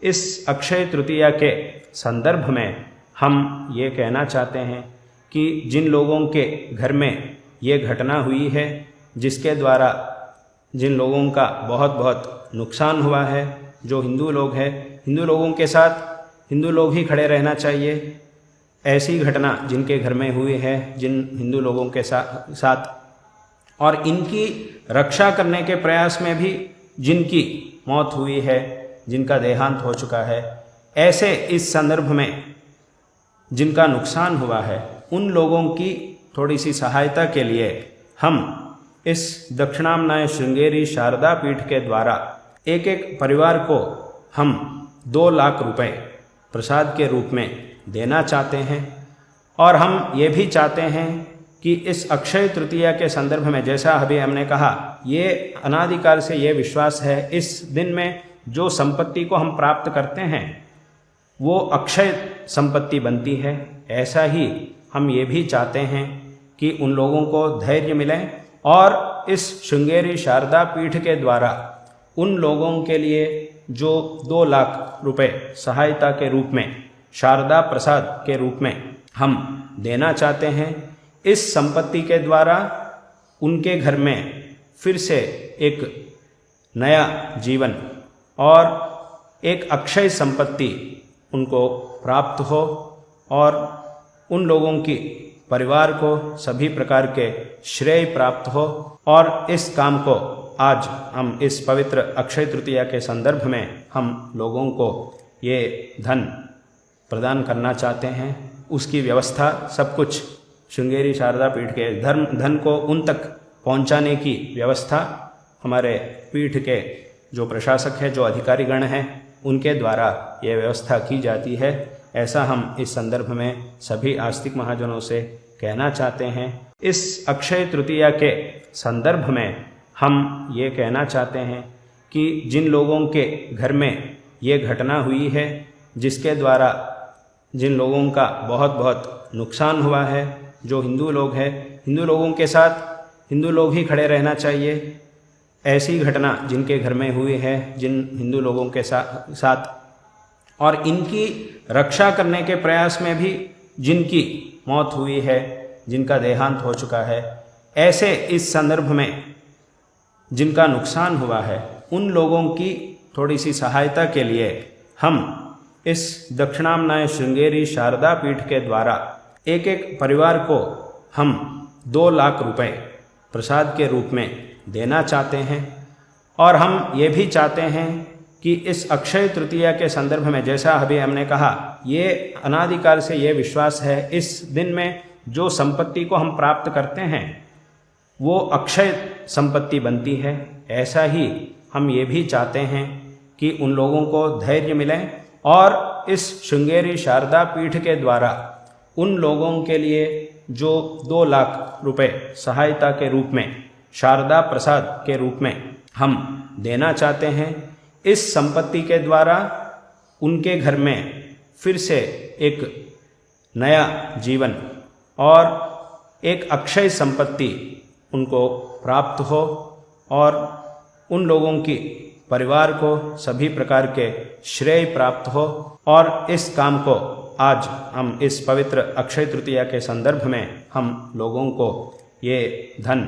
इस अक्षय तृतीया के संदर्भ में हम ये कहना चाहते हैं कि जिन लोगों के घर में ये घटना हुई है, जिसके द्वारा जिन लोगों का बहुत बहुत नुकसान हुआ है, जो हिंदू लोग हैं, हिंदू लोगों के साथ हिंदू लोग ही खड़े रहना चाहिए। ऐसी घटना जिनके घर में हुई है, जिन हिंदू लोगों के साथ और इनकी रक्षा करने के प्रयास में भी जिनकी मौत हुई है, जिनका देहांत हो चुका है, ऐसे इस संदर्भ में जिनका नुकसान हुआ है, उन लोगों की थोड़ी सी सहायता के लिए हम इस दक्षिणामनाय श्रृंगेरी शारदा पीठ के द्वारा एक एक परिवार को हम 2 लाख रुपए प्रसाद के रूप में देना चाहते हैं। और हम ये भी चाहते हैं कि इस अक्षय तृतीया के संदर्भ में, जैसा अभी हमने कहा, ये अनादिकाल से ये विश्वास है, इस दिन में जो संपत्ति को हम प्राप्त करते हैं वो अक्षय संपत्ति बनती है। ऐसा ही हम ये भी चाहते हैं कि उन लोगों को धैर्य मिले और इस श्रृंगेरी शारदा पीठ के द्वारा उन लोगों के लिए जो 2 लाख रुपए सहायता के रूप में, शारदा प्रसाद के रूप में हम देना चाहते हैं। इस संपत्ति के द्वारा उनके घर में फिर से एक नया जीवन और एक अक्षय संपत्ति उनको प्राप्त हो और उन लोगों की परिवार को सभी प्रकार के श्रेय प्राप्त हो। और इस काम को आज हम इस पवित्र अक्षय तृतीया के संदर्भ में हम लोगों को ये धन प्रदान करना चाहते हैं। उसकी व्यवस्था सब कुछ श्रृंगेरी शारदा पीठ के धन को उन तक पहुंचाने की व्यवस्था हमारे पीठ के जो प्रशासक है, जो अधिकारीगण हैं, उनके द्वारा यह व्यवस्था की जाती है। ऐसा हम इस संदर्भ में सभी आस्तिक महाजनों से कहना चाहते हैं। इस अक्षय तृतीया के संदर्भ में हम ये कहना चाहते हैं कि जिन लोगों के घर में ये घटना हुई है, जिसके द्वारा जिन लोगों का बहुत बहुत नुकसान हुआ है, जो हिंदू लोग हैं, हिंदू लोगों के साथ हिंदू लोग ही खड़े रहना चाहिए। ऐसी घटना जिनके घर में हुई है, जिन हिंदू लोगों के साथ और इनकी रक्षा करने के प्रयास में भी जिनकी मौत हुई है, जिनका देहांत हो चुका है, ऐसे इस संदर्भ में जिनका नुकसान हुआ है, उन लोगों की थोड़ी सी सहायता के लिए हम इस दक्षिणामनाय श्रृंगेरी शारदा पीठ के द्वारा एक एक परिवार को हम 2 लाख रुपए प्रसाद के रूप में देना चाहते हैं। और हम ये भी चाहते हैं कि इस अक्षय तृतीया के संदर्भ में, जैसा अभी हमने कहा, ये अनादिकाल से ये विश्वास है, इस दिन में जो संपत्ति को हम प्राप्त करते हैं वो अक्षय संपत्ति बनती है। ऐसा ही हम ये भी चाहते हैं कि उन लोगों को धैर्य मिले और इस श्रृंगेरी शारदा पीठ के द्वारा उन लोगों के लिए जो 2 लाख रुपए सहायता के रूप में, शारदा प्रसाद के रूप में हम देना चाहते हैं। इस संपत्ति के द्वारा उनके घर में फिर से एक नया जीवन और एक अक्षय संपत्ति उनको प्राप्त हो और उन लोगों की परिवार को सभी प्रकार के श्रेय प्राप्त हो। और इस काम को आज हम इस पवित्र अक्षय तृतीया के संदर्भ में हम लोगों को ये धन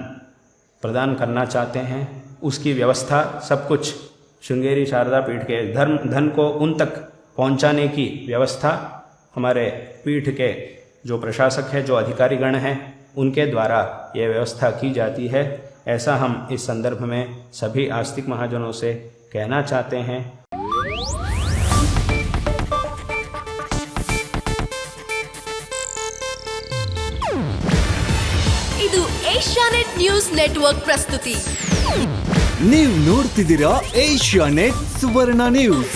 प्रदान करना चाहते हैं। उसकी व्यवस्था सब कुछ श्रृंगेरी शारदा पीठ के धन को उन तक पहुंचाने की व्यवस्था हमारे पीठ के जो प्रशासक है, जो अधिकारीगण हैं, उनके द्वारा यह व्यवस्था की जाती है। ऐसा हम इस संदर्भ में सभी आस्तिक महाजनों से कहना चाहते हैं। ಇದು ಏಷ್ಯಾನೆಟ್ ನ್ಯೂಸ್ ನೆಟ್ವರ್ಕ್ ಪ್ರಸ್ತುತಿ. ನೀವು ನೋಡ್ತಿದ್ದೀರಾ ಏಷ್ಯಾನೆಟ್ ಸುವರ್ಣ ನ್ಯೂಸ್.